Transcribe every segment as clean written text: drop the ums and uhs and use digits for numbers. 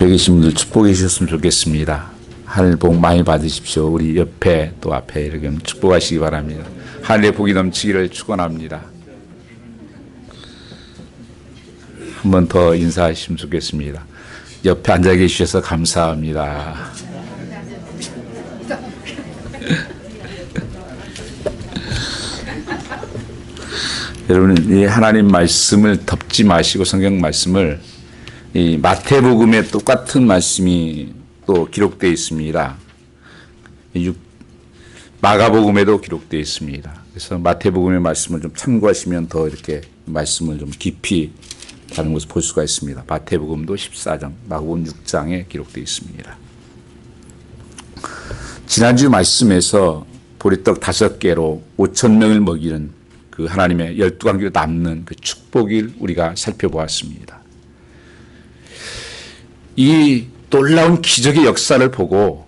여기 계신 분들 축복해 주셨으면 좋겠습니다. 하늘 복 많이 받으십시오. 우리 옆에 또 앞에 이렇게 축복하시기 바랍니다. 하늘의 복이 넘치기를 축원합니다. 한 번 더 인사하시면 좋겠습니다. 옆에 앉아 계셔서 감사합니다. 여러분, 이 하나님 말씀을 덮지 마시고 성경 말씀을 이 마태복음에 똑같은 말씀이 또 기록되어 있습니다. 마가복음에도 기록되어 있습니다. 그래서 마태복음의 말씀을 좀 참고하시면 더 이렇게 말씀을 좀 깊이 다른 것을 볼 수가 있습니다. 마태복음도 14장, 마가복음 6장에 기록되어 있습니다. 지난주 말씀에서 보리떡 5개로 5,000명을 먹이는 그 하나님의 12관계로 남는 그 축복을 우리가 살펴보았습니다. 이 놀라운 기적의 역사를 보고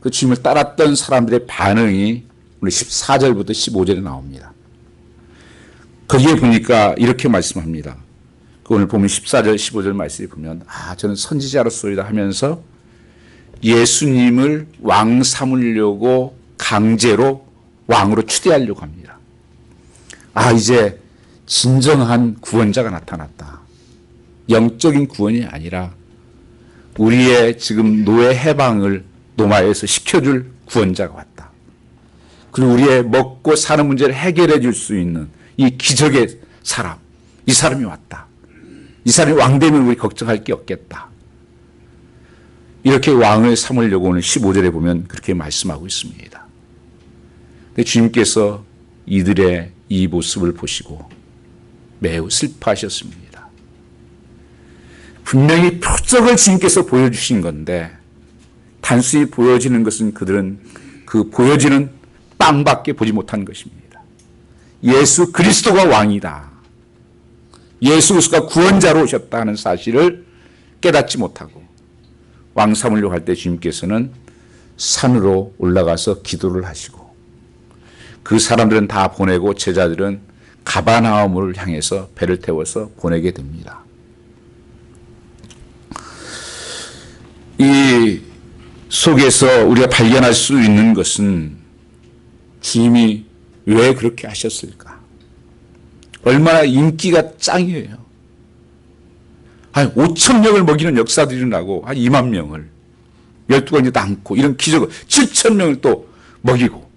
그 주님을 따랐던 사람들의 반응이 우리 14절부터 15절에 나옵니다. 거기에 보니까 이렇게 말씀합니다. 오늘 보면 14절, 15절 말씀에 보면 저는 선지자로서이다 하면서 예수님을 왕 삼으려고 강제로 왕으로 추대하려고 합니다. 이제 진정한 구원자가 나타났다. 영적인 구원이 아니라 우리의 지금 노예 해방을 노마에서 시켜줄 구원자가 왔다. 그리고 우리의 먹고 사는 문제를 해결해 줄 수 있는 이 기적의 사람, 이 사람이 왔다. 이 사람이 왕 되면 우리 걱정할 게 없겠다. 이렇게 왕을 삼으려고 오늘 15절에 보면 그렇게 말씀하고 있습니다. 근데 주님께서 이들의 이 모습을 보시고 매우 슬퍼하셨습니다. 분명히 표적을 주님께서 보여주신 건데 단순히 보여지는 것은 그들은 그 보여지는 빵밖에 보지 못한 것입니다. 예수 그리스도가 왕이다. 예수 그리스도가 구원자로 오셨다는 사실을 깨닫지 못하고 왕 삼으려고 할 때 주님께서는 산으로 올라가서 기도를 하시고 그 사람들은 다 보내고 제자들은 가버나움을 향해서 배를 태워서 보내게 됩니다. 이 속에서 우리가 발견할 수 있는 것은 주님이 왜 그렇게 하셨을까? 얼마나 인기가 짱이에요. 5,000명을 먹이는 역사들이 일어나고 2만 명을 12가지도 않고 이런 기적을 7,000명을 또 먹이고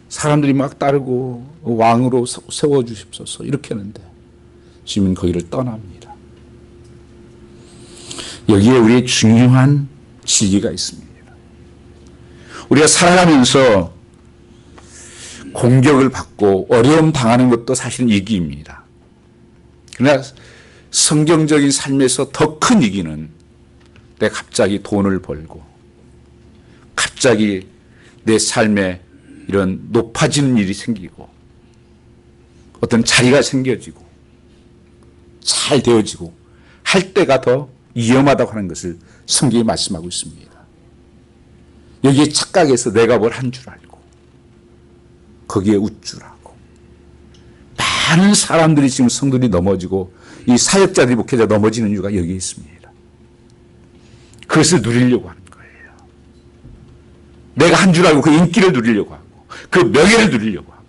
사람들이 막 따르고 왕으로 세워주십소서 이렇게 하는데 주님은 거기를 떠납니다. 여기에 우리의 중요한 진리가 있습니다. 우리가 살아가면서 공격을 받고 어려움 당하는 것도 사실은 위기입니다. 그러나 성경적인 삶에서 더 큰 위기는 내가 갑자기 돈을 벌고 갑자기 내 삶에 이런 높아지는 일이 생기고 어떤 자리가 생겨지고 잘 되어지고 할 때가 더 위험하다고 하는 것을 성경이 말씀하고 있습니다. 여기에 착각해서 내가 뭘 한 줄 알고 거기에 우쭐하고 많은 사람들이 지금 성도들이 넘어지고 이 사역자들이 목회자 넘어지는 이유가 여기에 있습니다. 그것을 누리려고 하는 거예요. 내가 한 줄 알고 그 인기를 누리려고 하고 그 명예를 누리려고 하고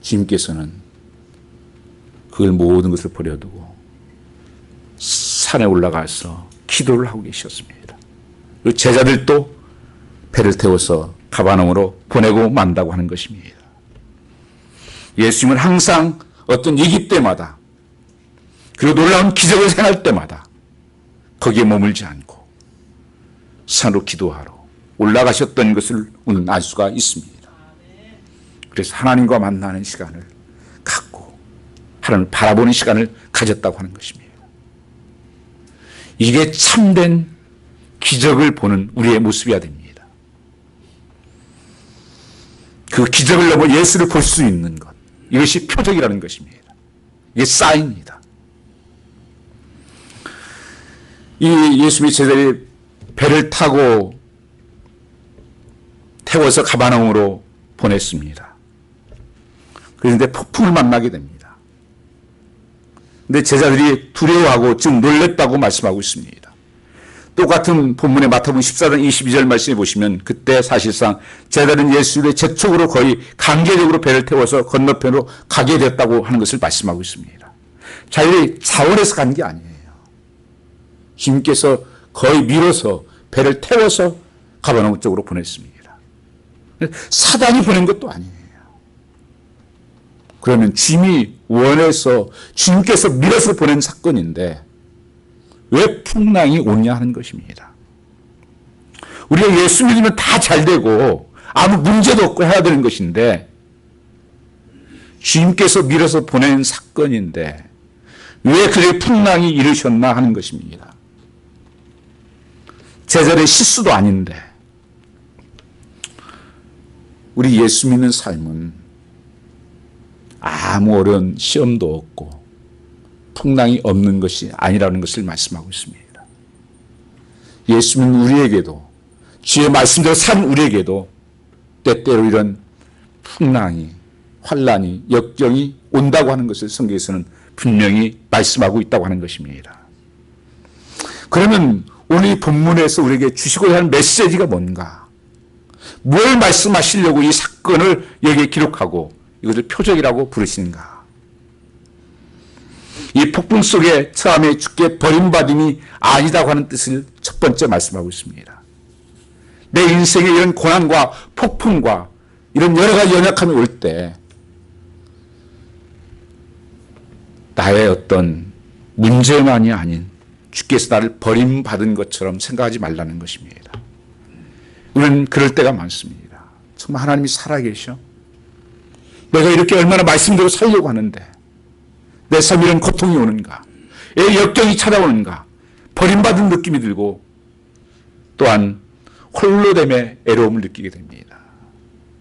주님께서는 그걸 모든 것을 버려두고 산에 올라가서 기도를 하고 계셨습니다. 그리고 제자들도 배를 태워서 가버나움으로 보내고 만다고 하는 것입니다. 예수님은 항상 어떤 위기 때마다 그리고 놀라운 기적을 행할 때마다 거기에 머물지 않고 산으로 기도하러 올라가셨던 것을 오늘 알 수가 있습니다. 그래서 하나님과 만나는 시간을 갖고 하나님을 바라보는 시간을 가졌다고 하는 것입니다. 이게 참된 기적을 보는 우리의 모습이어야 됩니다. 그 기적을 넘어 예수를 볼 수 있는 것. 이것이 표적이라는 것입니다. 이게 사인입니다. 이 예수님의 제자들이 배를 타고 태워서 가버나움으로 보냈습니다. 그런데 폭풍을 만나게 됩니다. 근데 제자들이 두려워하고 즉 놀랬다고 말씀하고 있습니다. 똑같은 본문의 마태복음 14장 22절 말씀해 보시면 그때 사실상 제자들은 예수를 재촉으로 거의 강제적으로 배를 태워서 건너편으로 가게 됐다고 하는 것을 말씀하고 있습니다. 자기들이 자원해서 간 게 아니에요. 주님께서 거의 밀어서 배를 태워서 가버나움 쪽으로 보냈습니다. 사단이 보낸 것도 아니에요. 그러면 주님이 원해서 주님께서 밀어서 보낸 사건인데 왜 풍랑이 오냐 하는 것입니다. 우리가 예수 믿으면 다 잘 되고 아무 문제도 없고 해야 되는 것인데 주님께서 밀어서 보낸 사건인데 왜 그렇게 풍랑이 이르셨나 하는 것입니다. 제자들의 실수도 아닌데 우리 예수 믿는 삶은 아무 어려운 시험도 없고 풍랑이 없는 것이 아니라는 것을 말씀하고 있습니다. 예수 믿는 우리에게도 주의 말씀대로 산 우리에게도 때때로 이런 풍랑이 환난이 역경이 온다고 하는 것을 성경에서는 분명히 말씀하고 있다고 하는 것입니다. 그러면 오늘 이 본문에서 우리에게 주시고자 하는 메시지가 뭔가? 뭘 말씀하시려고 이 사건을 여기에 기록하고 이것을 표적이라고 부르시는가? 이 폭풍 속에 처음에 주께 버림받음이 아니다고 하는 뜻을 첫 번째 말씀하고 있습니다. 내 인생에 이런 고난과 폭풍과 이런 여러 가지 연약함이 올 때 나의 어떤 문제만이 아닌 주께서 나를 버림받은 것처럼 생각하지 말라는 것입니다. 우리는 그럴 때가 많습니다. 정말 하나님이 살아계셔? 내가 이렇게 얼마나 말씀대로 살려고 하는데 내 삶에 이런 고통이 오는가? 왜 역경이 찾아오는가? 버림받은 느낌이 들고 또한 홀로됨의 애로움을 느끼게 됩니다.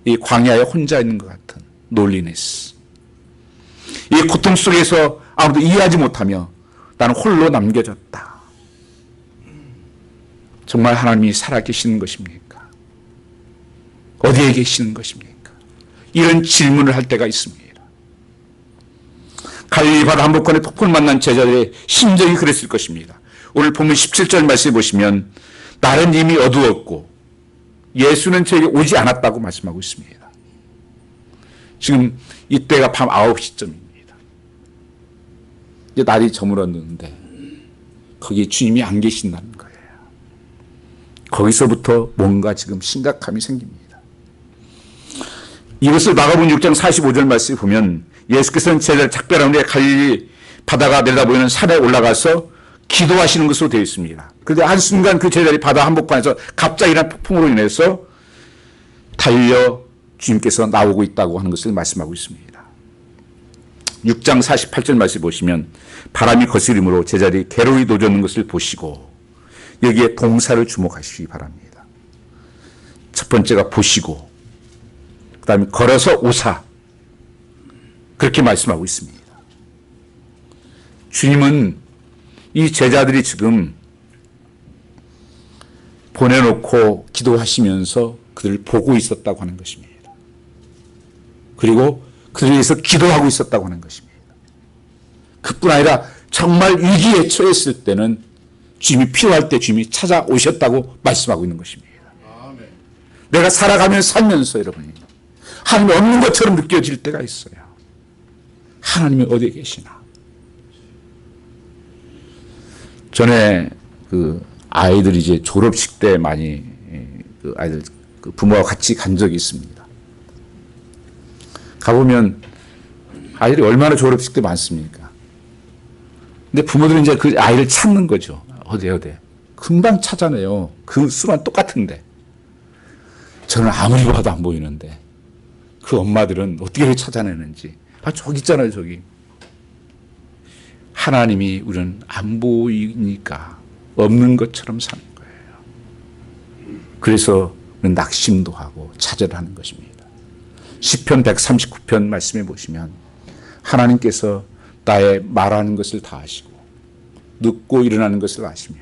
이 광야에 혼자 있는 것 같은 롤리네스. 이 고통 속에서 아무도 이해하지 못하며 나는 홀로 남겨졌다. 정말 하나님이 살아계시는 것입니까? 어디에 계시는 것입니까? 이런 질문을 할 때가 있습니다. 갈릴리 바다 한복판에 폭풍을 만난 제자들의 심정이 그랬을 것입니다. 오늘 본문 17절 말씀해 보시면 날은 이미 어두웠고 예수는 저에게 오지 않았다고 말씀하고 있습니다. 지금 이때가 밤 9시쯤입니다. 이제 날이 저물었는데 거기에 주님이 안 계신다는 거예요. 거기서부터 뭔가 지금 심각함이 생깁니다. 이것을 마가복음 6장 45절 말씀을 보면 예수께서는 제자를 작별한 후에 갈릴리 바다가 내려다보이는 산에 올라가서 기도하시는 것으로 되어 있습니다. 그런데 한순간 그 제자들이 바다 한복판에서 갑자기 일어난 폭풍으로 인해서 달려 주님께서 나오고 있다고 하는 것을 말씀하고 있습니다. 6장 48절 말씀 보시면 바람이 거스림으로 제자들이 괴로이 노젓는 것을 보시고 여기에 동사를 주목하시기 바랍니다. 첫 번째가 보시고 그 다음에 걸어서 오사 그렇게 말씀하고 있습니다. 주님은 이 제자들이 지금 보내놓고 기도하시면서 그들을 보고 있었다고 하는 것입니다. 그리고 그들에 대해서 기도하고 있었다고 하는 것입니다. 그뿐 아니라 정말 위기에 처했을 때는 주님이 필요할 때 주님이 찾아오셨다고 말씀하고 있는 것입니다. 내가 살면서 여러분이 하나님이 없는 것처럼 느껴질 때가 있어요. 하나님이 어디에 계시나? 전에 그 아이들이 이제 졸업식 때 많이 그 아이들 그 부모와 같이 간 적이 있습니다. 가보면 아이들이 얼마나 졸업식 때 많습니까? 근데 부모들은 이제 그 아이를 찾는 거죠. 어디. 금방 찾아내요. 그 수만 똑같은데. 저는 아무리 봐도 안 보이는데. 그 엄마들은 어떻게 찾아내는지. 저기 있잖아요, 저기. 하나님이 우리는 안 보이니까 없는 것처럼 사는 거예요. 그래서 낙심도 하고 차절하는 것입니다. 시편 139편 말씀해 보시면 하나님께서 나의 말하는 것을 다 아시고 눕고 일어나는 것을 아시며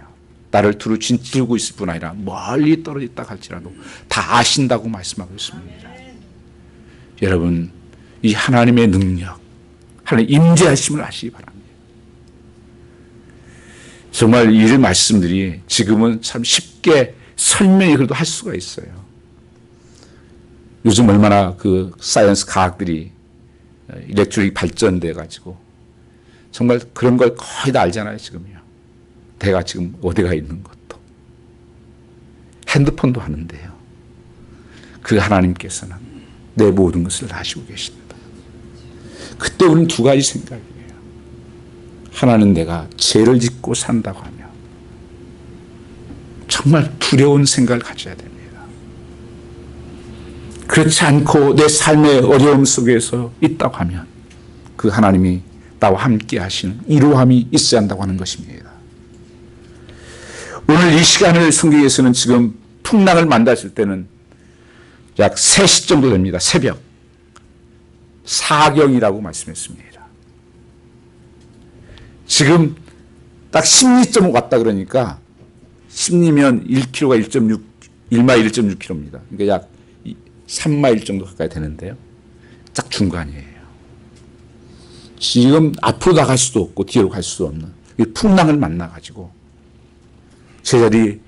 나를 두루 진치고 있을 뿐 아니라 멀리 떨어져 있다 할지라도 다 아신다고 말씀하고 있습니다. 여러분 이 하나님의 능력 하나님의 임재하심을 아시기 바랍니다. 정말 이 말씀들이 지금은 참 쉽게 설명이 그래도 할 수가 있어요. 요즘 얼마나 그 사이언스 과학들이 일렉트릭 발전돼 가지고 정말 그런 걸 거의 다 알잖아요, 지금요. 내가 지금 어디가 있는 것도. 핸드폰도 하는데요. 그 하나님께서는 내 모든 것을 다 아시고 계십니다. 그때 우리는 두 가지 생각이에요. 하나는 내가 죄를 짓고 산다고 하며 정말 두려운 생각을 가져야 됩니다. 그렇지 않고 내 삶의 어려움 속에서 있다고 하면 그 하나님이 나와 함께 하시는 이루함이 있어야 한다고 하는 것입니다. 오늘 이 시간을 성경에서는 지금 풍랑을 만났을 때는 약 3시 정도 됩니다. 새벽 4경이라고 말씀했습니다. 지금 딱 10리점 왔다 그러니까 10리면 1km가 1마일 1.6km입니다. 그러니까 약 3마일 정도 가까이 되는데요. 딱 중간이에요. 지금 앞으로 나갈 수도 없고 뒤로 갈 수도 없는 이 풍랑을 만나가지고 제자들이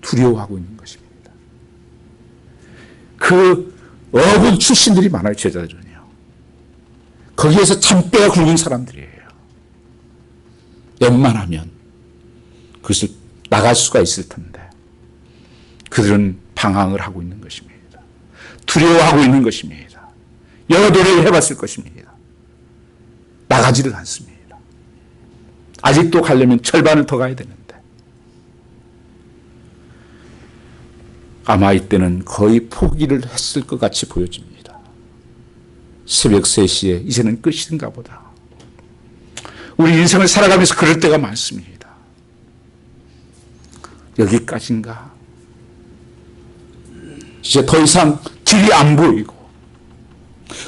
두려워하고 있는 것입니다. 그 어군 출신들이 많아요. 제자들은요. 거기에서 참뼈가 굵은 사람들이에요. 웬만하면 그것을 나갈 수가 있을 텐데 그들은 방황을 하고 있는 것입니다. 두려워하고 있는 것입니다. 여러 노력을 해봤을 것입니다. 나가지를 않습니다. 아직도 가려면 절반을 더 가야 되는데 아마 이때는 거의 포기를 했을 것 같이 보여집니다. 새벽 3시에 이제는 끝인가 보다. 우리 인생을 살아가면서 그럴 때가 많습니다. 여기까지인가? 이제 더 이상 길이 안 보이고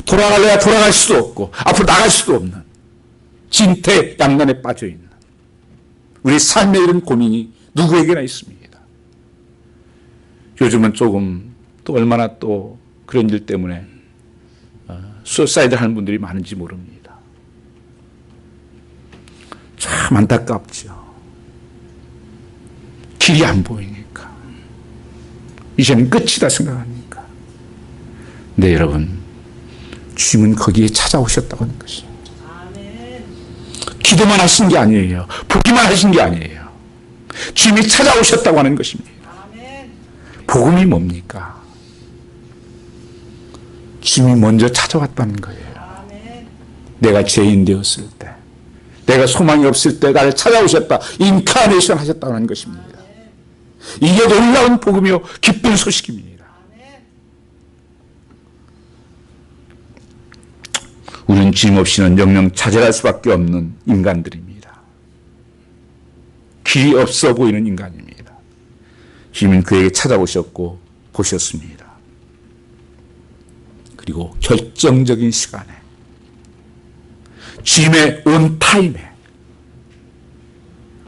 돌아갈래야 돌아갈 수도 없고 앞으로 나갈 수도 없는 진퇴양난에 빠져있는 우리 삶의 이런 고민이 누구에게나 있습니다. 요즘은 조금 또 얼마나 또 그런 일 때문에 수사이드 하는 분들이 많은지 모릅니다. 참 안타깝죠. 길이 안 보이니까. 이제는 끝이다 생각하니까. 네, 여러분. 주님은 거기에 찾아오셨다고 하는 것이에요. 기도만 하신 게 아니에요. 보기만 하신 게 아니에요. 주님이 찾아오셨다고 하는 것입니다. 복음이 뭡니까? 주님이 먼저 찾아왔다는 거예요. 내가 죄인 되었을 때, 내가 소망이 없을 때 나를 찾아오셨다. 인카네이션 하셨다고 하는 것입니다. 이게 놀라운 복음이요 기쁜 소식입니다. 우리는 주님 없이는 영영 좌절할 수밖에 없는 인간들입니다. 길이 없어 보이는 인간입니다. 주님은 그에게 찾아오셨고 보셨습니다. 그리고 결정적인 시간에 주님의 온 타임에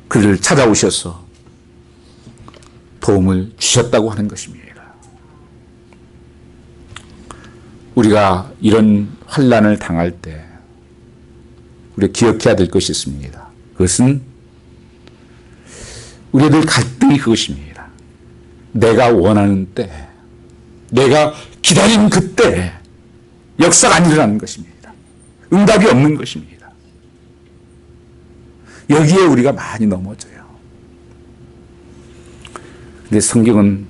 그를 찾아오셔서 도움을 주셨다고 하는 것입니다. 우리가 이런 환난을 당할 때 우리가 기억해야 될 것이 있습니다. 그것은 우리들 갈등이 그것입니다. 내가 원하는 때, 내가 기다린 그때 역사가 안 일어나는 것입니다. 응답이 없는 것입니다. 여기에 우리가 많이 넘어져요. 근데 성경은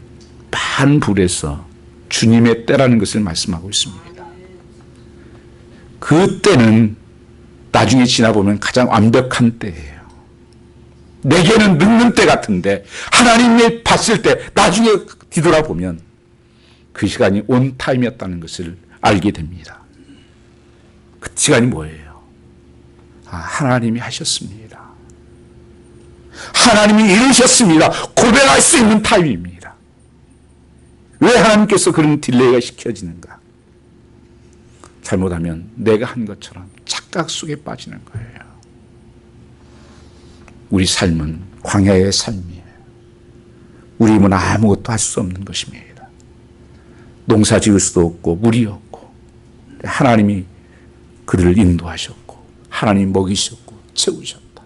반불에서 주님의 때라는 것을 말씀하고 있습니다. 그 때는 나중에 지나보면 가장 완벽한 때예요. 내게는 늦는 때 같은데 하나님이 봤을 때 나중에 뒤돌아보면 그 시간이 온 타임이었다는 것을 알게 됩니다. 그 시간이 뭐예요? 하나님이 하셨습니다. 하나님이 이루셨습니다. 고백할 수 있는 타임입니다. 왜 하나님께서 그런 딜레이가 시켜지는가? 잘못하면 내가 한 것처럼 착각 속에 빠지는 거예요. 우리 삶은 광야의 삶이에요. 우리 힘은 아무것도 할 수 없는 것입니다. 농사 지을 수도 없고 물이 없고 하나님이 그들을 인도하셨고 하나님이 먹이셨고 채우셨다.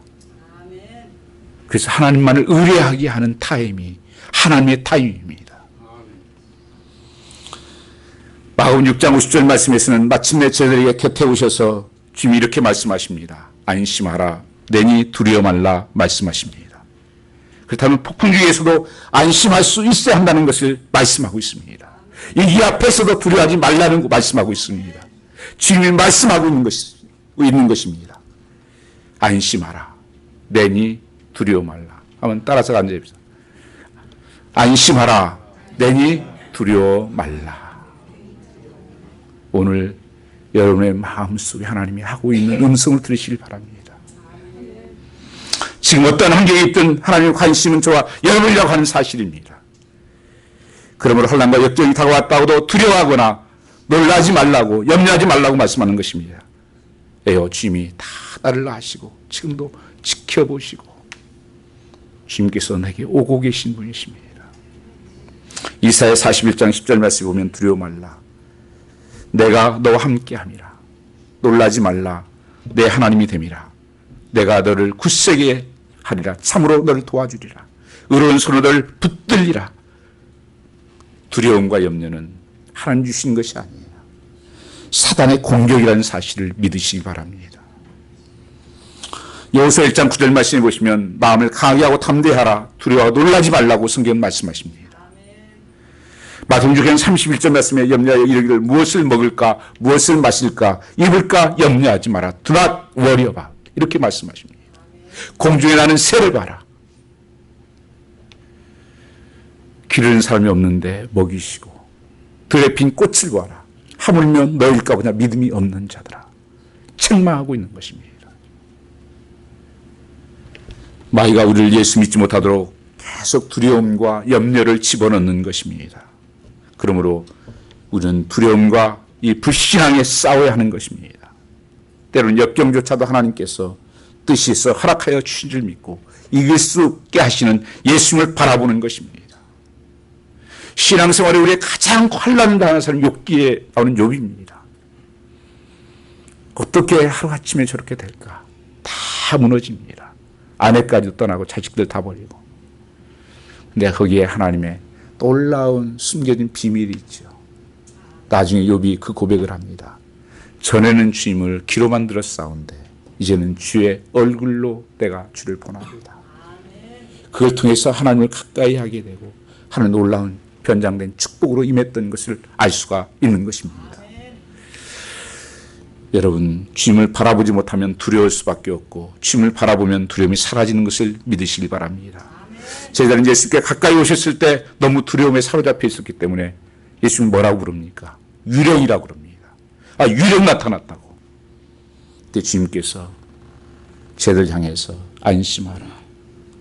그래서 하나님만을 의뢰하게 하는 타임이 하나님의 타임입니다. 마가복음 6장 50절 말씀에서는 마침내 저들에게 곁에 오셔서 주님이 이렇게 말씀하십니다. 안심하라, 내니 두려워 말라 말씀하십니다. 그렇다면 폭풍 중에서도 안심할 수 있어야 한다는 것을 말씀하고 있습니다. 이 앞에서도 두려워하지 말라는 거 말씀하고 있습니다. 주님이 말씀하고 있는 것입니다. 안심하라, 내니 두려워 말라. 한번 따라서 앉아봅시다. 안심하라, 내니 두려워 말라. 오늘 여러분의 마음속에 하나님이 하고 있는 음성을 들으시길 바랍니다. 지금 어떤 환경에 있든 하나님의 관심은 저와 여러분이라고 하는 사실입니다. 그러므로 혼란과 역경이 다가왔다고도 두려워하거나 놀라지 말라고, 염려하지 말라고 말씀하는 것입니다. 에요, 주님이 다 나를 아시고 지금도 지켜보시고 주님께서 내게 오고 계신 분이십니다. 이사야 41장 10절 말씀 보면 두려워 말라, 내가 너와 함께함이라. 놀라지 말라, 내 하나님이 됨이라. 내가 너를 굳세게 하리라. 참으로 너를 도와주리라. 의로운 손으로 너를 붙들리라. 두려움과 염려는 하나님 주신 것이 아니에요. 사단의 공격이라는 사실을 믿으시기 바랍니다. 여호수아 1장 9절 말씀해 보시면 마음을 강하게 하고 담대하라. 두려워하고 놀라지 말라고 성경 말씀하십니다. 마태복음 6장 31절 말씀에 염려하여 이르기를 무엇을 먹을까, 무엇을 마실까, 입을까 염려하지 마라. Do not worry about. 이렇게 말씀하십니다. 공중에 나는 새를 봐라. 기르는 사람이 없는데 먹이시고 들에 핀 꽃을 보아라. 하물며 너일까 보냐 믿음이 없는 자들아. 책망하고 있는 것입니다. 마귀가 우리를 예수 믿지 못하도록 계속 두려움과 염려를 집어넣는 것입니다. 그러므로 우리는 두려움과 이 불신앙에 싸워야 하는 것입니다. 때로는 역경조차도 하나님께서 뜻이서 허락하여 주신 줄 믿고 이길 수 없게 하시는 예수님을 바라보는 것입니다. 신앙생활에 우리의 가장 환난을 당하는 사람이 욥기에 나오는 욥입니다. 어떻게 하루아침에 저렇게 될까? 다 무너집니다. 아내까지 떠나고 자식들 다 버리고. 근데 거기에 하나님의 놀라운 숨겨진 비밀이 있죠. 나중에 욥이 그 고백을 합니다. 전에는 주님을 귀로만 들었사온데 이제는 주의 얼굴로 내가 주를 보나이다. 그걸 통해서 하나님을 가까이 하게 되고 하는 놀라운 변장된 축복으로 임했던 것을 알 수가 있는 것입니다. 여러분, 주님을 바라보지 못하면 두려울 수밖에 없고 주님을 바라보면 두려움이 사라지는 것을 믿으시기 바랍니다. 제자는 예수님께 가까이 오셨을 때 너무 두려움에 사로잡혀 있었기 때문에 예수님 뭐라고 부릅니까? 유령이라고 부릅니다. 아, 유령 나타났다고. 그때 주님께서 제자들 향해서 안심하라.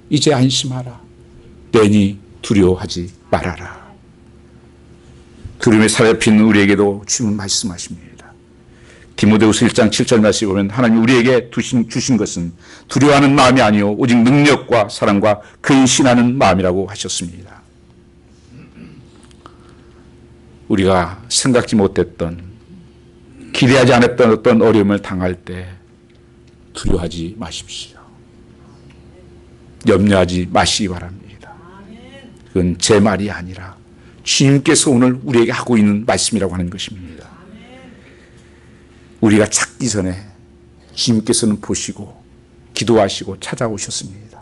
이제 안심하라. 내니 두려워하지 말아라. 두려움에 사로잡힌 우리에게도 주님은 말씀하십니다. 디모데후서 1장 7절 말씀에 보면 하나님 우리에게 주신 것은 두려워하는 마음이 아니요 오직 능력과 사랑과 근신하는 마음이라고 하셨습니다. 우리가 생각지 못했던 기대하지 않았던 어떤 어려움을 당할 때 두려워하지 마십시오. 염려하지 마시기 바랍니다. 그건 제 말이 아니라 주님께서 오늘 우리에게 하고 있는 말씀이라고 하는 것입니다. 우리가 찾기 전에 주님께서는 보시고 기도하시고 찾아오셨습니다.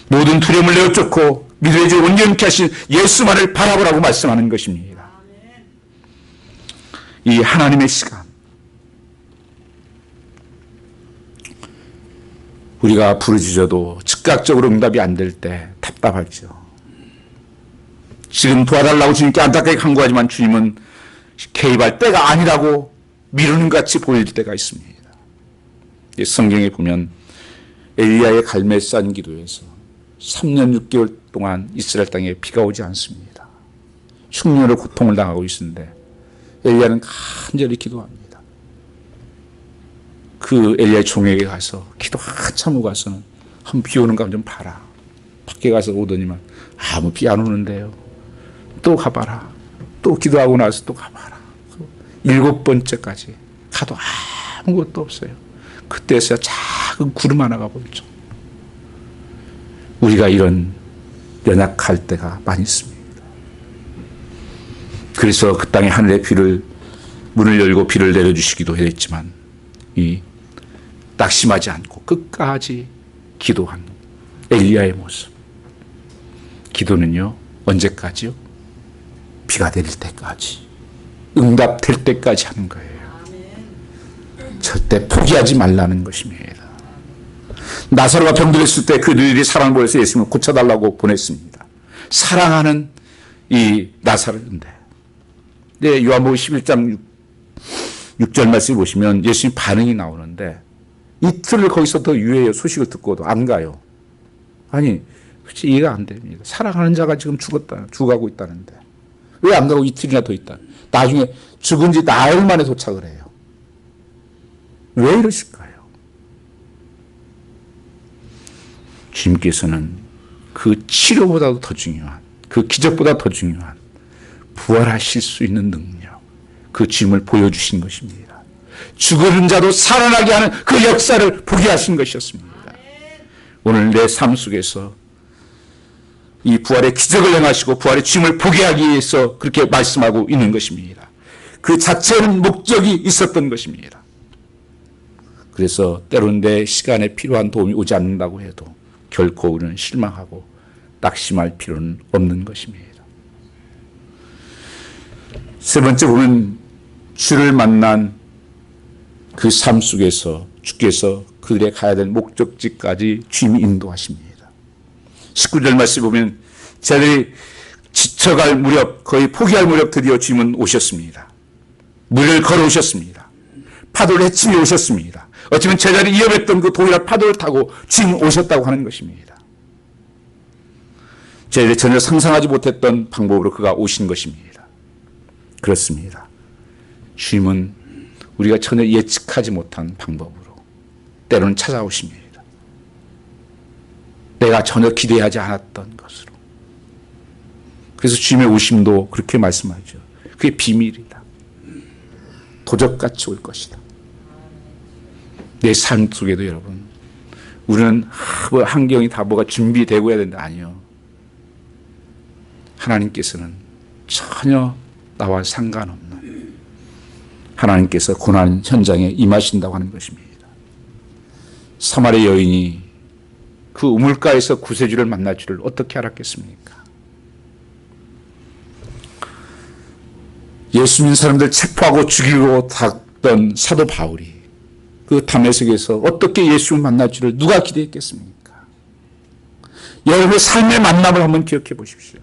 모든 두려움을 내어쫓고 믿음의 주 온전케 하신 예수만을 바라보라고 말씀하는 것입니다. 이 하나님의 시간, 우리가 부르짖어도 즉각적으로 응답이 안 될 때 답답하죠. 지금 도와달라고 주님께 안타깝게 간구하지만 주님은 개입할 때가 아니라고 미루는 같이 보일 때가 있습니다. 성경에 보면 엘리야의 갈멜산 기도에서 3년 6개월 동안 이스라엘 땅에 비가 오지 않습니다. 흉년의 고통을 당하고 있는데 엘리야는 간절히 기도합니다. 그 엘리야의 종에게 가서 기도 한참 하고 가서는 한 비 오는가 좀 봐라. 밖에 가서 오더니만 아무 비 안 오는데요. 또 가봐라. 또 기도하고 나서 또 가봐라. 7번째까지 가도 아무것도 없어요. 그때서야 작은 구름 하나가 보이죠. 우리가 이런 연약할 때가 많이 있습니다. 그래서 그 땅에 하늘의 비를 문을 열고 비를 내려주시기도 했지만 낙심하지 않고 끝까지 기도한 엘리야의 모습. 기도는요, 언제까지요? 비가 내릴 때까지, 응답될 때까지 하는 거예요. 절대 포기하지 말라는 것입니다. 나사로가 병들었을 때 그들이 사랑을 보내서 예수님을 고쳐달라고 보냈습니다. 사랑하는 이 나사로인데, 네, 요한복음 11장 6절 말씀 보시면 예수님 반응이 나오는데, 이틀을 거기서 더 유해요. 소식을 듣고도 안 가요. 아니, 그치, 이해가 안 됩니다. 사랑하는 자가 지금 죽어가고 있다는데 왜 안 가고 이틀이나 더 있다. 나중에 죽은 지 나흘 만에 도착을 해요. 왜 이러실까요? 주님께서는 그 치료보다도 더 중요한, 그 기적보다 더 중요한 부활하실 수 있는 능력, 그 주님을 보여주신 것입니다. 죽은 자도 살아나게 하는 그 역사를 보게 하신 것이었습니다. 오늘 내 삶 속에서 이 부활의 기적을 행하시고 부활의 주님을 보게 하기 위해서 그렇게 말씀하고 있는 것입니다. 그 자체는 목적이 있었던 것입니다. 그래서 때로는 내 시간에 필요한 도움이 오지 않는다고 해도 결코 우리는 실망하고 낙심할 필요는 없는 것입니다. 세 번째 보면 주를 만난 그 삶 속에서 주께서 그들의 가야 될 목적지까지 주님이 인도하십니다. 19절 말씀 보면 제들이 지쳐갈 무렵, 거의 포기할 무렵 드디어 주님은 오셨습니다. 물을 걸어오셨습니다. 파도를 헤치며 오셨습니다. 어쩌면 제자리 위협했던 그 동일한 파도를 타고 주님 오셨다고 하는 것입니다. 제자들이 전혀 상상하지 못했던 방법으로 그가 오신 것입니다. 그렇습니다. 주님은 우리가 전혀 예측하지 못한 방법으로 때로는 찾아오십니다. 내가 전혀 기대하지 않았던 것으로. 그래서 주님의 오심도 그렇게 말씀하죠. 그게 비밀이다. 도적같이 올 것이다. 내 삶 속에도 여러분, 우리는 환경이 다 뭐가 준비되고 해야 된다. 아니요. 하나님께서는 전혀 나와 상관없는, 하나님께서 고난 현장에 임하신다고 하는 것입니다. 사마리아 여인이 그 우물가에서 구세주를 만날 줄을 어떻게 알았겠습니까? 예수 믿는 사람들 체포하고 죽이고 닦던 사도 바울이 그 다메섹에서 어떻게 예수를 만날 줄을 누가 기대했겠습니까? 여러분의 삶의 만남을 한번 기억해 보십시오.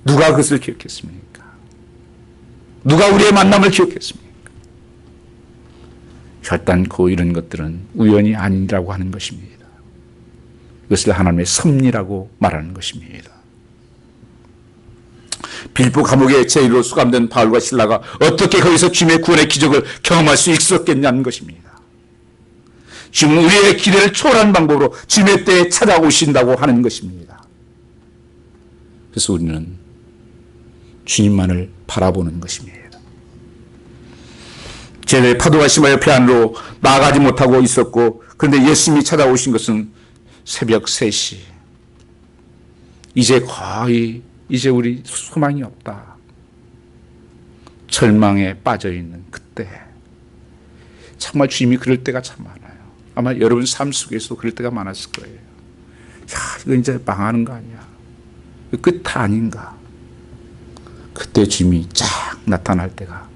누가 그것을 기억했습니까? 누가 우리의 만남을 기억했습니까? 결단코 이런 것들은 우연이 아니라고 하는 것입니다. 이것을 하나님의 섭리라고 말하는 것입니다. 빌보 감옥에 제1로 수감된 바울과 실라가 어떻게 거기서 주님의 구원의 기적을 경험할 수 있었겠냐는 것입니다. 지금 우리의 기대를 초월한 방법으로 주님의 때에 찾아오신다고 하는 것입니다. 그래서 우리는 주님만을 바라보는 것입니다. 제자들이 파도가 심하여 배 안으로 나아가지 못하고 있었고, 그런데 예수님이 찾아오신 것은 새벽 3시. 이제 우리 소망이 없다. 절망에 빠져있는 그때. 정말 주님이 그럴 때가 참 많아요. 아마 여러분 삶 속에서 그럴 때가 많았을 거예요. 야, 이거 이제 망하는 거 아니야. 끝 아닌가. 그때 주님이 쫙 나타날 때가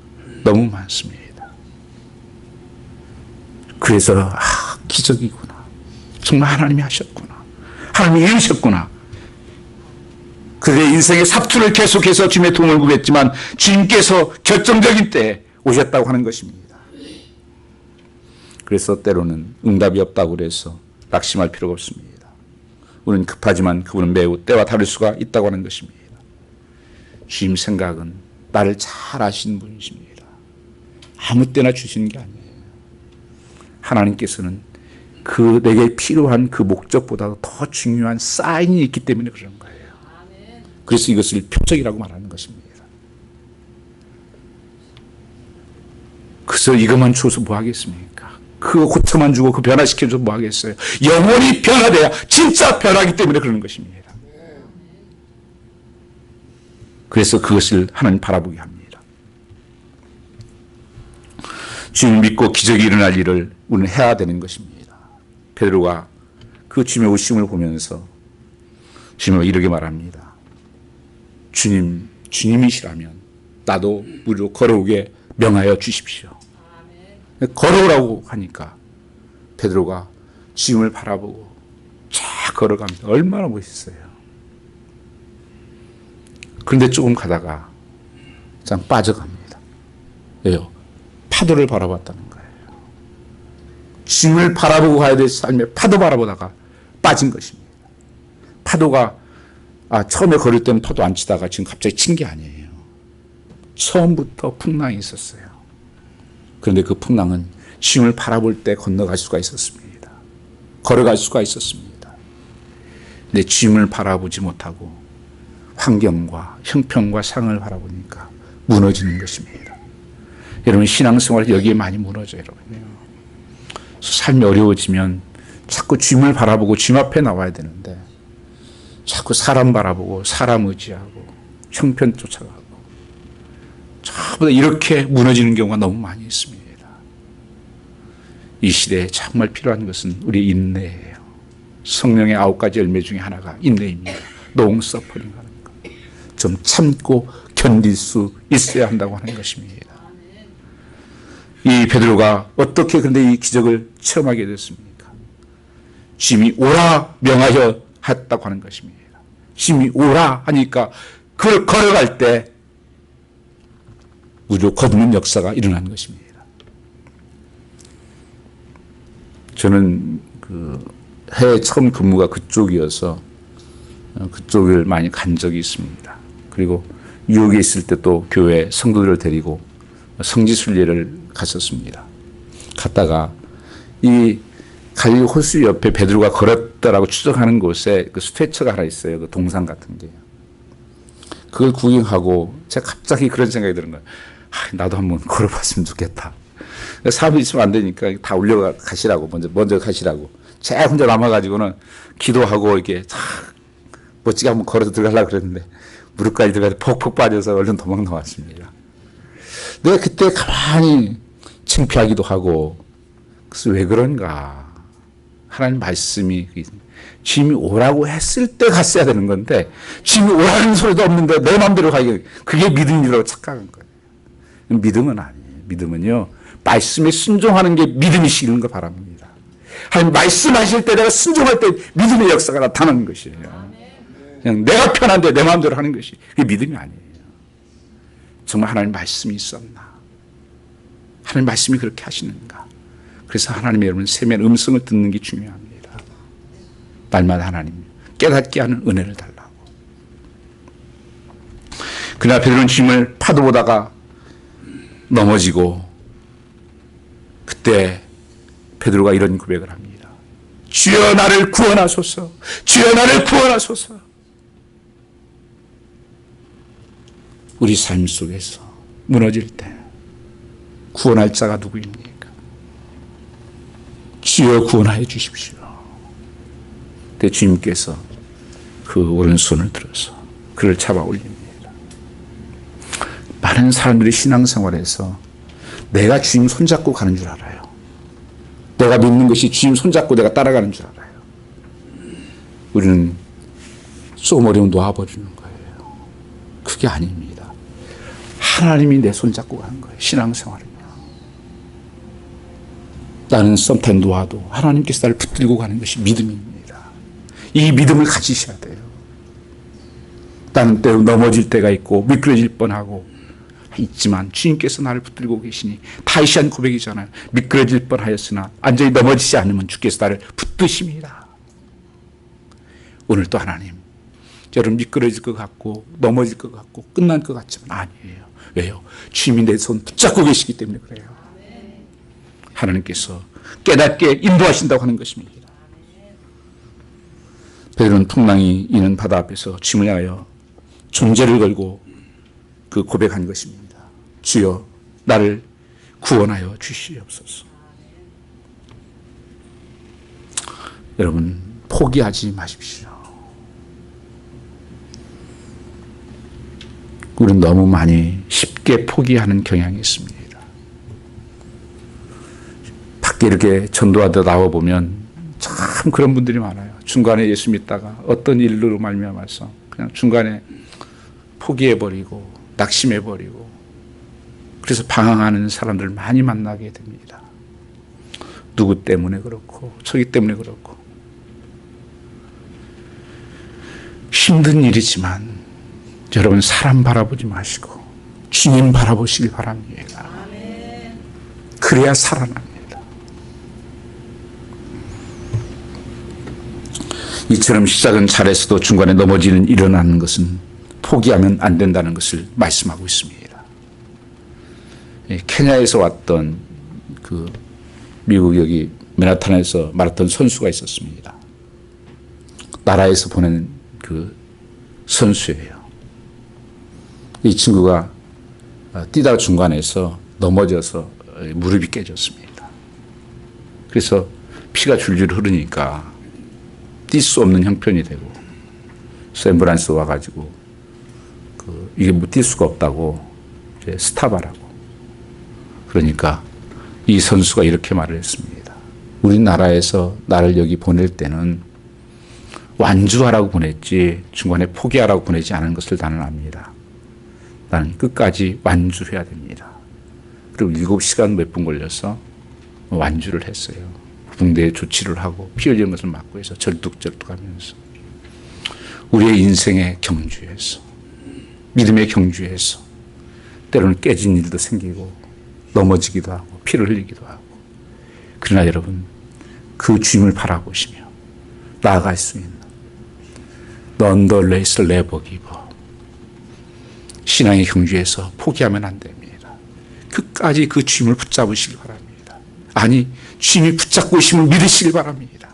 너무 많습니다. 그래서 기적이구나. 정말 하나님이 하셨구나. 하나님이 이루셨구나. 그들의 인생의 삽투를 계속해서 주님의 도움을 구했지만 주님께서 결정적인 때에 오셨다고 하는 것입니다. 그래서 때로는 응답이 없다고 그래서 낙심할 필요가 없습니다. 우리는 급하지만 그분은 매우 때와 다를 수가 있다고 하는 것입니다. 주님 생각은 나를 잘 아시는 분이십니다. 아무 때나 주시는 게 아니에요. 하나님께서는 내게 필요한 그 목적보다 더 중요한 사인이 있기 때문에 그런 거예요. 그래서 이것을 표적이라고 말하는 것입니다. 그래서 이것만 줘서 뭐 하겠습니까? 그거 고쳐만 주고 그 변화시켜줘 뭐 하겠어요. 영혼이 변화돼야 진짜 변하기 때문에 그러는 것입니다. 그래서 그것을 하나님 바라보게 합니다. 주님을 믿고 기적이 일어날 일을 우리는 해야 되는 것입니다. 베드로가 그 주님의 오심을 보면서 주님은 이렇게 말합니다. 주님이시라면 나도 무료 걸어오게 명하여 주십시오. 걸어오라고 하니까 베드로가 주님을 바라보고 쫙 걸어갑니다. 얼마나 멋있어요. 그런데 조금 가다가 그냥 빠져갑니다. 왜요? 파도를 바라봤다는 거예요. 주님을 바라보고 가야 될 삶에 파도 바라보다가 빠진 것입니다. 파도가 처음에 걸을 때는 파도 안 치다가 지금 갑자기 친 게 아니에요. 처음부터 풍랑이 있었어요. 그런데 그 풍랑은 주님을 바라볼 때 건너갈 수가 있었습니다. 걸어갈 수가 있었습니다. 근데 주님을 바라보지 못하고 환경과 형편과 상을 바라보니까 무너지는 것입니다. 여러분 신앙생활 여기에 많이 무너져요. 여러분요. 삶이 어려워지면 자꾸 주님을 바라보고 주님 앞에 나와야 되는데 자꾸 사람 바라보고 사람 의지하고 형편 쫓아가고 전부 다 이렇게 무너지는 경우가 너무 많이 있습니다. 이 시대에 정말 필요한 것은 우리의 인내예요. 성령의 9가지 열매 중에 하나가 인내입니다. long suffering 하는 것. 좀 참고 견딜 수 있어야 한다고 하는 것입니다. 이 베드로가 어떻게 그런데 이 기적을 체험하게 됐습니까? 주님이 오라 명하여 했다고 하는 것입니다. 주님이 오라 하니까 그걸 걸어갈 때 무려 거듭는 역사가 일어난 것입니다. 저는 해외 처음 근무가 그쪽이어서 그쪽을 많이 간 적이 있습니다. 그리고 뉴욕에 있을 때 또 교회 성도들을 데리고 성지순례를 갔었습니다. 갔다가 이 갈릴리 호수 옆에 베드로가 걸었다라고 추정하는 곳에 그 스트레처가 하나 있어요. 그 동상 같은 게. 그걸 구경하고 제가 갑자기 그런 생각이 드는 거예요. 나도 한번 걸어봤으면 좋겠다. 사람이 있으면 안 되니까 다 올려가시라고 먼저 가시라고. 제가 혼자 남아가지고는 기도하고 이렇게 멋지게 한번 걸어서 들어가려고 그랬는데 무릎까지 들어가서 퍽퍽 빠져서 얼른 도망 나왔습니다. 내가 그때 가만히 창피하기도 하고 그래서 왜 그런가. 하나님 말씀이 주님이 오라고 했을 때 갔어야 되는 건데 주님이 오라는 소리도 없는데 내 마음대로 가기 그게 믿음이라고 착각한 거예요. 믿음은 아니에요. 믿음은요. 말씀에 순종하는 게 믿음이시는 걸 바랍니다. 하나님 말씀하실 때 내가 순종할 때 믿음의 역사가 나타나는 것이에요. 그냥 내가 편한데 내 마음대로 하는 것이 그게 믿음이 아니에요. 정말 하나님 말씀이 있었나? 하나님 말씀이 그렇게 하시는가? 그래서 하나님의 여러분 세면 음성을 듣는 게 중요합니다. 날마다 하나님 깨닫게 하는 은혜를 달라고. 그러나 베드로는 주님을 파도 보다가 넘어지고 그때 베드로가 이런 고백을 합니다. 주여 나를 구원하소서. 주여 나를 구원하소서. 우리 삶 속에서 무너질 때 구원할 자가 누구입니까? 주여 구원하여 주십시오. 그때 주님께서 그 오른손을 들어서 그를 잡아 올립니다. 많은 사람들이 신앙생활에서 내가 주님 손잡고 가는 줄 알아요. 내가 믿는 것이 주님 손잡고 내가 따라가는 줄 알아요. 우리는 쏘머리면 놓아버리는 거예요. 그게 아닙니다. 하나님이 내 손잡고 가는 거예요. 신앙생활은요. 나는 썸타임 놓아도 하나님께서 나를 붙들고 가는 것이 믿음입니다. 이 믿음을 가지셔야 돼요. 나는 때로 넘어질 때가 있고 미끄러질 뻔하고 있지만 주님께서 나를 붙들고 계시니 다시한 고백이잖아요. 미끄러질 뻔하였으나 완전히 넘어지지 않으면 주께서 나를 붙드십니다. 오늘 또 하나님 여러분 미끄러질 것 같고 넘어질 것 같고 끝난 것 같지만 아니에요. 왜요? 주님이 내 손 붙잡고 계시기 때문에 그래요. 하나님께서 깨닫게 인도하신다고 하는 것입니다. 베드로는 풍랑이 이는 바다 앞에서 주님을 향하여 존재를 걸고 그 고백한 것입니다. 주여 나를 구원하여 주시옵소서. 여러분 포기하지 마십시오. 우리는 너무 많이 쉽게 포기하는 경향이 있습니다. 밖에 이렇게 전도하다 나와보면 참 그런 분들이 많아요. 중간에 예수 믿다가 어떤 일로 말미암아서 그냥 중간에 포기해버리고 낙심해버리고 그래서 방황하는 사람들 많이 만나게 됩니다. 누구 때문에 그렇고 저기 때문에 그렇고 힘든 일이지만 여러분 사람 바라보지 마시고 주님 바라보시기 바랍니다. 그래야 살아납니다. 이처럼 시작은 잘했어도 중간에 넘어지는 일어나는 것은 포기하면 안 된다는 것을 말씀하고 있습니다. 케냐에서 왔던 그 미국 여기 맨하탄에서 마라톤 선수가 있었습니다. 나라에서 보낸 그 선수예요. 이 친구가 뛰다가 중간에서 넘어져서 무릎이 깨졌습니다. 그래서 피가 줄줄 흐르니까 뛸 수 없는 형편이 되고 앰뷸런스 와가지고 이게 뭐 뛸 수가 없다고 이제 스탑하라고. 그러니까 이 선수가 이렇게 말을 했습니다. 우리나라에서 나를 여기 보낼 때는 완주하라고 보냈지 중간에 포기하라고 보내지 않은 것을 나는 압니다. 나는 끝까지 완주해야 됩니다. 그리고 7시간 몇 분 걸려서 완주를 했어요. 붕대에 조치를 하고 피 흘리는 것을 막고 해서 절뚝절뚝하면서 우리의 인생의 경주에서 믿음의 경주에서 때로는 깨진 일도 생기고 넘어지기도 하고 피를 흘리기도 하고 그러나 여러분 그 주님을 바라보시며 나아갈 수 있는 Run the race, never give up. 신앙의 경주에서 포기하면 안 됩니다. 끝까지 그 주님을 붙잡으시기 바랍니다. 아니 주님이 붙잡고 계심을 믿으시기 바랍니다.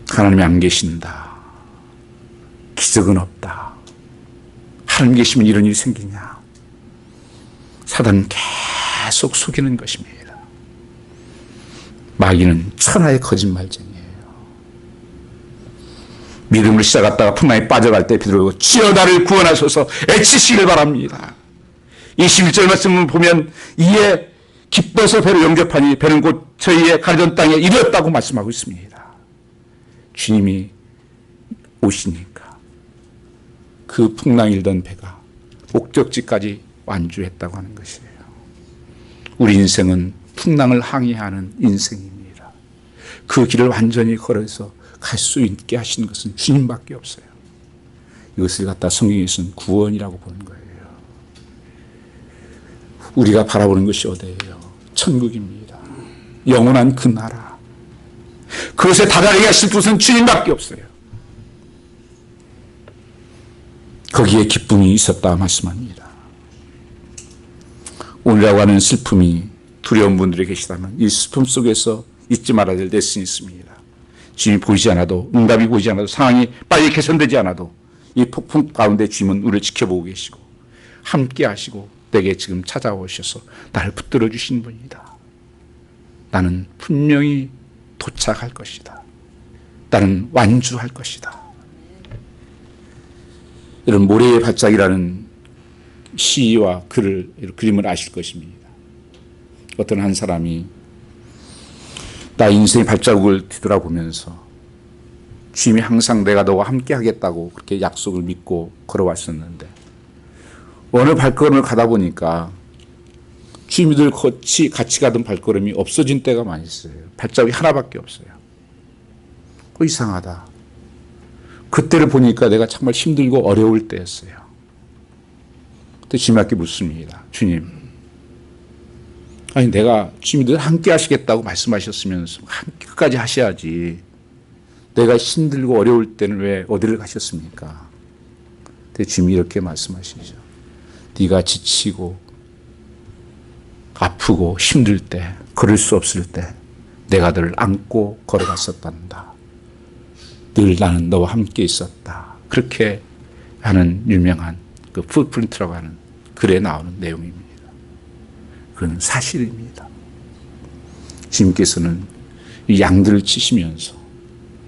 하나님이 안 계신다. 기적은 없다. 하나님 계시면 이런 일이 생기냐. 사단은 계속 속이는 것입니다. 마귀는 천하의 거짓말쟁이에요. 믿음을 시작했다가 풍랑에 빠져갈 때 비들고 주여 나를 구원하소서 애치시길 바랍니다. 21절 말씀을 보면 이에 기뻐서 배를 영접하니 배는 곧 저희의 가려던 땅에 이르렀다고 말씀하고 있습니다. 주님이 오시니까 그 풍랑이 일던 배가 목적지까지 완주했다고 하는 것이에요. 우리 인생은 풍랑을 항해하는 인생입니다. 그 길을 완전히 걸어서 갈 수 있게 하시는 것은 주님밖에 없어요. 이것을 갖다 성경에서는 구원이라고 보는 거예요. 우리가 바라보는 것이 어디예요? 천국입니다. 영원한 그 나라. 그것에 다다르게 하실 분은 주님밖에 없어요. 거기에 기쁨이 있었다 말씀합니다. 오늘이라고 하는 슬픔이 두려운 분들이 계시다면 이 슬픔 속에서 잊지 말아야 될 레슨이 있습니다. 주님이 보이지 않아도 응답이 보이지 않아도 상황이 빨리 개선되지 않아도 이 폭풍 가운데 주님은 우리를 지켜보고 계시고 함께 하시고 내게 지금 찾아오셔서 나를 붙들어 주신 분이다. 나는 분명히 도착할 것이다. 나는 완주할 것이다. 이런 모래의 발작이라는 시와 그림을 아실 것입니다. 어떤 한 사람이 나 인생의 발자국을 뒤돌아보면서 주님이 항상 내가 너와 함께 하겠다고 그렇게 약속을 믿고 걸어왔었는데 어느 발걸음을 가다 보니까 주님들 같이 가던 발걸음이 없어진 때가 많이 있어요. 발자국이 하나밖에 없어요. 이상하다. 그때를 보니까 내가 정말 힘들고 어려울 때였어요. 그때 주님께 묻습니다. 주님, 아니 내가 주님들 함께 하시겠다고 말씀하셨으면서 끝까지 하셔야지. 내가 힘들고 어려울 때는 왜 어디를 가셨습니까? 그때 주님이 이렇게 말씀하시죠. 네가 지치고 아프고 힘들 때, 걸을 수 없을 때 내가 너를 안고 걸어갔었단다. 늘 나는 너와 함께 있었다. 그렇게 하는 유명한 그 풋프린트라고 하는 글에 나오는 내용입니다. 그건 사실입니다. 주님께서는 이 양들을 치시면서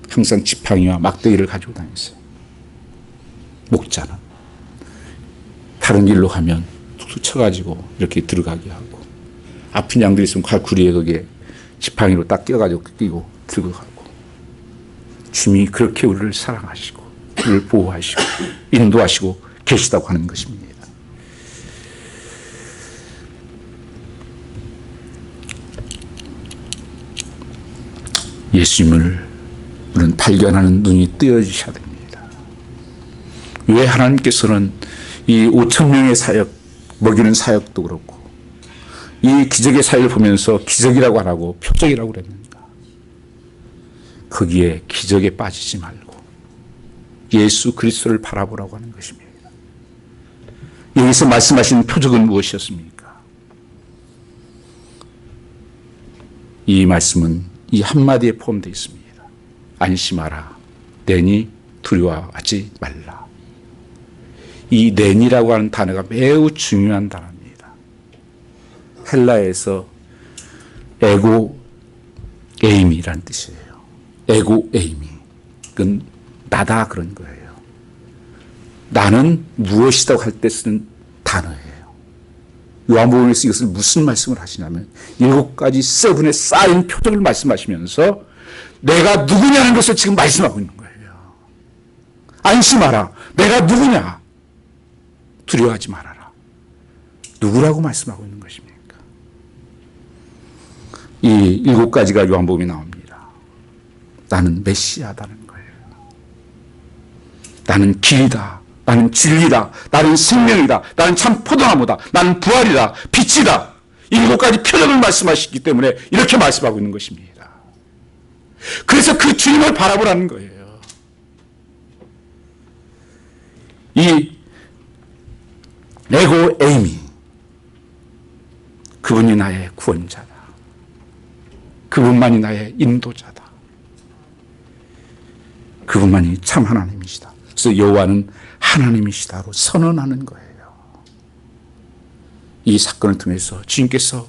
항상 지팡이와 막대기를 가지고 다녔어요. 목자는 다른 길로 가면 툭툭 쳐가지고 이렇게 들어가게 하고, 아픈 양들이 있으면 칼쿠리에 거기에 지팡이로 딱 끼워가지고 끼고 들고 가고, 주님이 그렇게 우리를 사랑하시고 우리를 보호하시고 인도하시고 계시다고 하는 것입니다. 예수님을 우리는 발견하는 눈이 뜨여지셔야 됩니다. 왜 하나님께서는 이 5천 명의 사역, 먹이는 사역도 그렇고 이 기적의 사역을 보면서 기적이라고 안 하고 표적이라고 그랬는가? 거기에 기적에 빠지지 말고 예수 그리스도를 바라보라고 하는 것입니다. 여기서 말씀하신 표적은 무엇이었습니까? 이 말씀은 이 한마디에 포함되어 있습니다. 안심하라. 내니 두려워하지 말라. 이 내니라고 하는 단어가 매우 중요한 단어입니다. 헬라에서 에고 에임이라는 뜻이에요. 에고 에임이. 그건 나다 그런 거예요. 나는 무엇이라고 할 때 쓰는 단어예요. 요한복음에서 이것을 무슨 말씀을 하시냐면 7가지 세븐에 쌓인 표적을 말씀하시면서 내가 누구냐는 것을 지금 말씀하고 있는 거예요. 안심하라. 내가 누구냐? 두려워하지 말아라. 누구라고 말씀하고 있는 것입니까? 이 7가지가 요한복음에 나옵니다. 나는 메시아다는 거예요. 나는 길이다. 나는 진리다. 나는 생명이다. 나는 참 포도나무다. 나는 부활이다. 빛이다. 7가지 표적을 말씀하시기 때문에 이렇게 말씀하고 있는 것입니다. 그래서 그 주님을 바라보라는 거예요. 이 에고 에이미, 그분이 나의 구원자다. 그분만이 나의 인도자다. 그분만이 참 하나님이시다. 그래서 여호와는 하나님이시다로 선언하는 거예요. 이 사건을 통해서 주님께서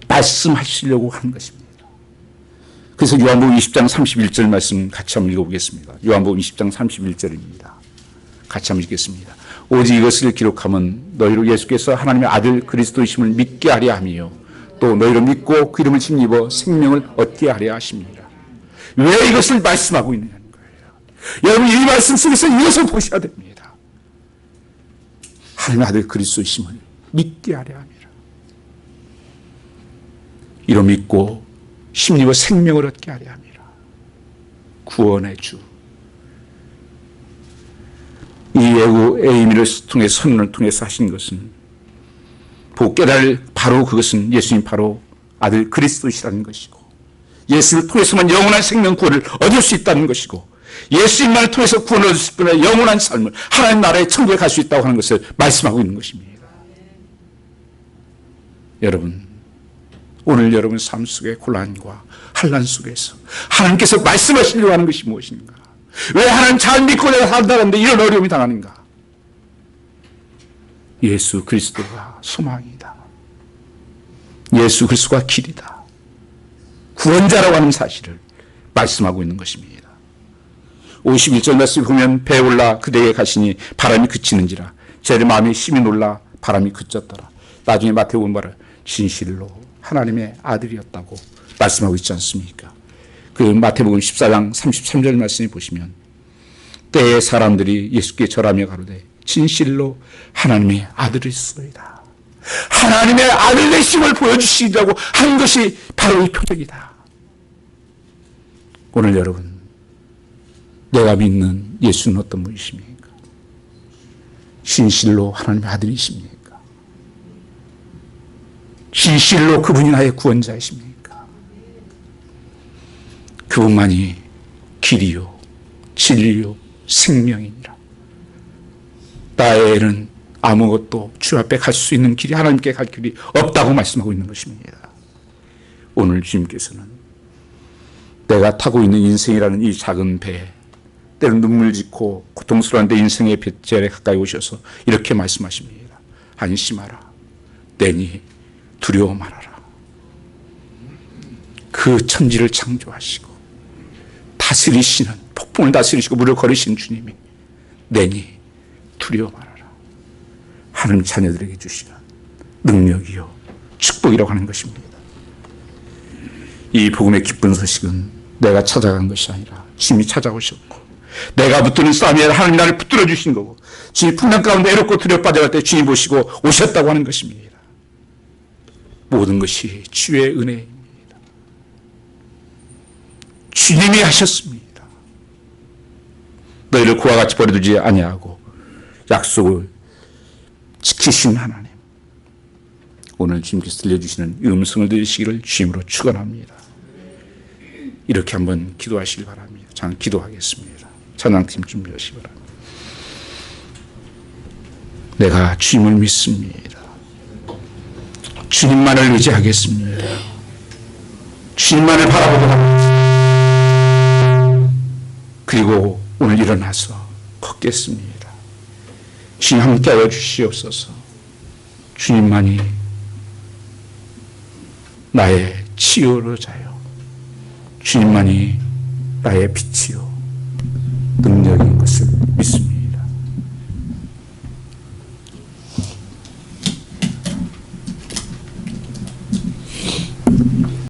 말씀하시려고 하는 것입니다. 그래서 요한복음 20장 31절 말씀 같이 한번 읽어보겠습니다. 요한복음 20장 31절입니다. 같이 한번 읽겠습니다. 오직 이것을 기록하면 너희로 예수께서 하나님의 아들 그리스도이심을 믿게 하려 함이요 또 너희로 믿고 그 이름을 힘입어 생명을 얻게 하려 하십니다. 왜 이것을 말씀하고 있느냐는 거예요. 여러분 이 말씀 속에서 이것을 보셔야 됩니다. 하나님의 아들 그리스도이심을 믿게 하려 함이라. 이로 믿고 힘입어 생명을 얻게 하려 함이라. 구원의 주. 이 에고 에이미를 통해 선언을 통해서 하신 것은 보고 깨달을 바로 그것은 예수님 바로 아들 그리스도이시라는 것이고 예수를 통해서만 영원한 생명 구원을 얻을 수 있다는 것이고 예수님만을 통해서 구원을 얻을 수 있는 영원한 삶을 하나님 나라의 천국에 갈 수 있다고 하는 것을 말씀하고 있는 것입니다. 여러분 오늘 여러분 삶 속의 곤란과 환난 속에서 하나님께서 말씀하시려고 하는 것이 무엇인가? 왜 하나님 잘 믿고 내가 산다는데 이런 어려움이 당하는가? 예수 그리스도가 소망이다. 예수 그리스도가 길이다. 구원자라고 하는 사실을 말씀하고 있는 것입니다. 51절 말씀 보면 배 올라 그대에게 가시니 바람이 그치는지라 제 마음에 힘이 놀라 바람이 그쳤더라. 나중에 마태복음 말을 진실로 하나님의 아들이었다고 말씀하고 있지 않습니까? 그 마태복음 14장 33절 말씀에 보시면 때에 사람들이 예수께 절하며 가로되 진실로 하나님의 아들이시소이다. 하나님의 아들 되심을 보여주시려고 하는 것이 바로 이 표적이다. 오늘 여러분 내가 믿는 예수는 어떤 분이십니까? 진실로 하나님의 아들이십니까? 진실로 그분이 나의 구원자이십니까? 그분만이 길이요 진리요 생명이니라. 나에게는 아무것도 주 앞에 갈 수 있는 길이 하나님께 갈 길이 없다고 말씀하고 있는 것입니다. 오늘 주님께서는 내가 타고 있는 인생이라는 이 작은 배 때는 눈물 짓고 고통스러운데 인생의 뱃절에 가까이 오셔서 이렇게 말씀하십니다. 안심하라. 내니 두려워 말아라. 그 천지를 창조하시고 다스리시는, 폭풍을 다스리시고 물을 거르시는 주님이 내니 두려워 말아라. 하나님 자녀들에게 주시는 능력이요 축복이라고 하는 것입니다. 이 복음의 기쁜 소식은 내가 찾아간 것이 아니라 주님이 찾아오셨고, 내가 붙드는 싸움에 하나님 나를 붙들어 주신 거고, 주님 풍랑 가운데 애롭고 두려워 빠져갈 때 주님 보시고 오셨다고 하는 것입니다. 모든 것이 주의 은혜입니다. 주님이 하셨습니다. 너희를 그와 같이 버려두지 아니하고 약속을 지키신 하나님, 오늘 주님께서 들려주시는 이 음성을 들으시기를 주님으로 축원합니다. 이렇게 한번 기도하시길 바랍니다. 저는 기도하겠습니다. 찬양팀 준비하시기 바랍니다. 내가 주님을 믿습니다. 주님만을 의지하겠습니다. 주님만을 바라보고 합니다. 그리고 오늘 일어나서 걷겠습니다. 주님 함께하여 주시옵소서. 주님만이 나의 치유로자요, 주님만이 나의 빛이요 능력인 것을 믿습니다.